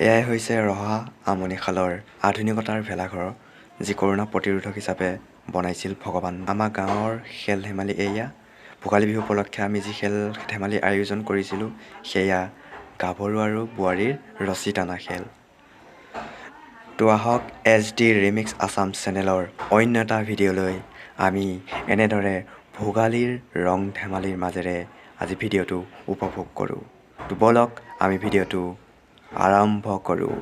এয়াই হৈছে ৰহা আমনিশালৰ আধুনিকতাৰ ভেলা ঘৰ, যি কৰোণা প্ৰতিৰোধক হিচাপে বনাইছিল ভগৱান। আমাৰ গাঁৱৰ খেল ধেমালি এয়া। ভোগালী বিহু উপলক্ষে আমি যি খেল ধেমালি আয়োজন কৰিছিলোঁ, সেয়া গাভৰু আৰু বোৱাৰীৰ ৰছী টানা খেল। তো আহক HD ৰিমিক্স আছাম চেনেলৰ অন্য এটা ভিডিঅ'লৈ আমি এনেদৰে ভোগালীৰ ৰং ধেমালিৰ মাজেৰে আজি ভিডিঅ'টো উপভোগ কৰোঁ। তো বলক আমি ভিডিঅ'টো আৰম্ভ কৰোঁ।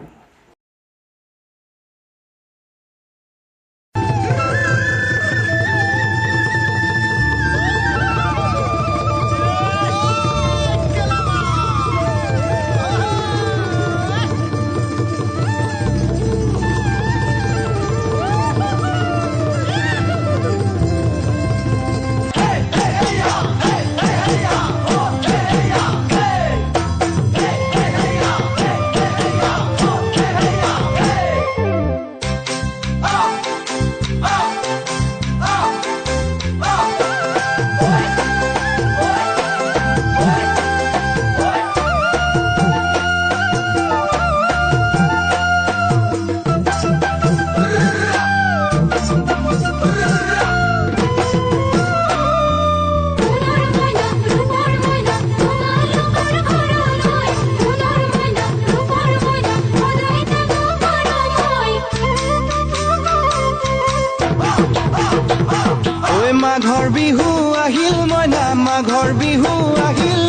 মাঘৰ বিহু আহিল মইনা, মাঘৰ বিহু আহিল,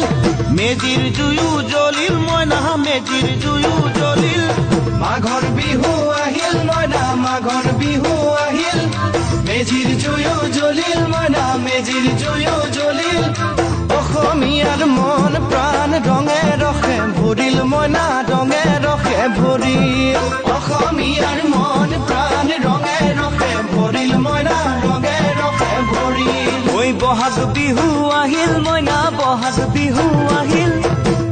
মেজিৰ জুয়ো জ্বলিল মইনা, মেজিৰ জুয়ো জ্বলিল। মাঘৰ বিহু আহিল মইনা, মাঘৰ বিহু আহিল, মেজিৰ জুয়ো জ্বলিল মইনা, মেজিৰ জুয়ো জ্বলিল। অসমীয়াৰ মন প্ৰাণ ৰঙে ৰসে ভৰিল মইনা, ৰঙে ৰসে ভৰিল। অসমীয়াৰ মন প্ৰাণ ৰঙে ৰসে ভৰিল মইনা, ৰঙে ৰসে ভৰিল। ঐ বহাগ বিহু আহিল মইনা, বহাগ বিহু আহিল,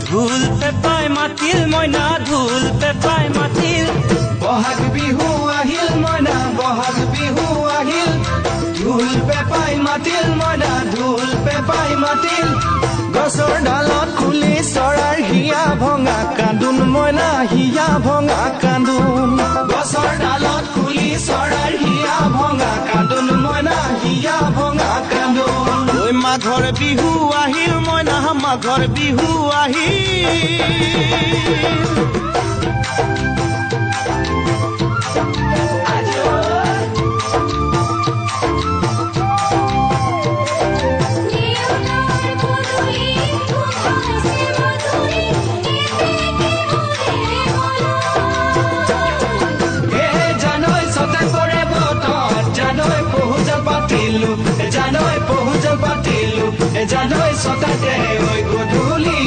ঢোল পেপাই মাতিল মইনা, ঢোল পেপাই মাতিল। বহাগ বিহু আহিল মইনা, বহাগ বিহু আহিল, ঢোল পেপাই মাতিল মইনা, ঢোল পেপাই মাতিল। গছৰ ডালত খুলি চৰাৰ হিয়া ভঙা কান্দোন মইনা, হিয়া ভঙা কান্দোন। গছৰ ডালত খুলি চৰাৰ হিয়া ভঙা কান্দোন মইনা, হিয়া ভঙা কান্দোন। ঐ মাঘৰ বিহু আহিল মইনা, মাঘৰ বিহু আহিল। জানৈ পহুজ পাতিলো, জানৈ ছটাতে ঐ গধূলি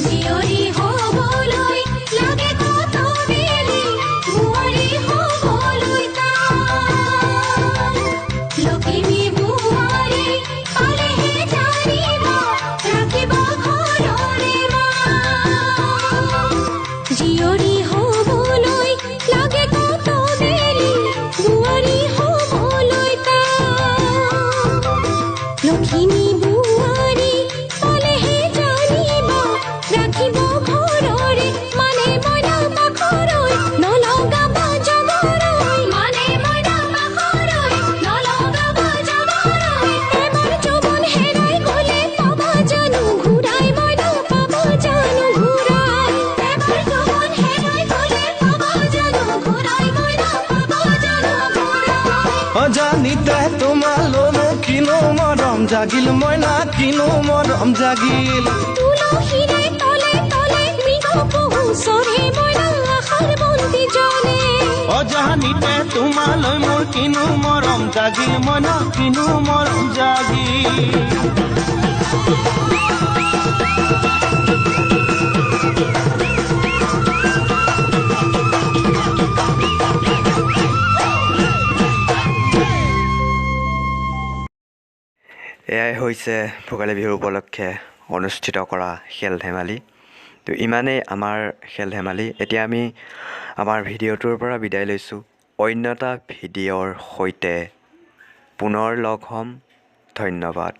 জিয়ৰী হ'বলৈ লাগে কত বেলি, বোৱাৰী হ'বলৈ টান। লখিমী বোৱাৰী পালেহে জানিব, ৰাখিব ঘৰৰে মান। জিয়ৰী হ'বলৈ লাগে কত বেলি, বোৱাৰী লখিমী বোৱাৰী পালেহে জানিব, ৰাখিব ঘৰৰে মানে মইনা পাখৰৈ, নলগাব জগৰৈ, মানে মইনা পাখৰৈ, নলগাব জগৰৈ। এবাৰ যৌৱন হেৰাই গ'লে পাবা জানো ঘূৰাই, মইনা পাবা জানো ঘূৰাই। এবাৰ যৌৱন হেৰাই গ'লে পাবা জানো ঘূৰাই, মইনা পাবা জানো ঘূৰাই। অজানিতে তোমালৈ কিনো মৰম জাগিল মইনা, কিনো মৰম জাগিল। তুলসীৰে তলে তলে মৃগ পহু চৰে মইনা, আশাৰ বন্তি জ্বলে। অজানিতে তোমালৈ মোৰ কিনো মৰম জাগিল মইনা, কিনো মৰম জাগিল। এয়াই হৈছে ভোগালী বিহুৰ উপলক্ষে অনুষ্ঠিত কৰা খেল ধেমালি। তো ইমানেই আমাৰ খেল ধেমালি। এতিয়া আমি আমাৰ ভিডিঅ'টোৰ পৰা বিদায় লৈছোঁ। অন্য এটা ভিডিঅ'ৰ সৈতে পুনৰ লগ হ'ম। ধন্যবাদ।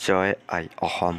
জয় আই অসম।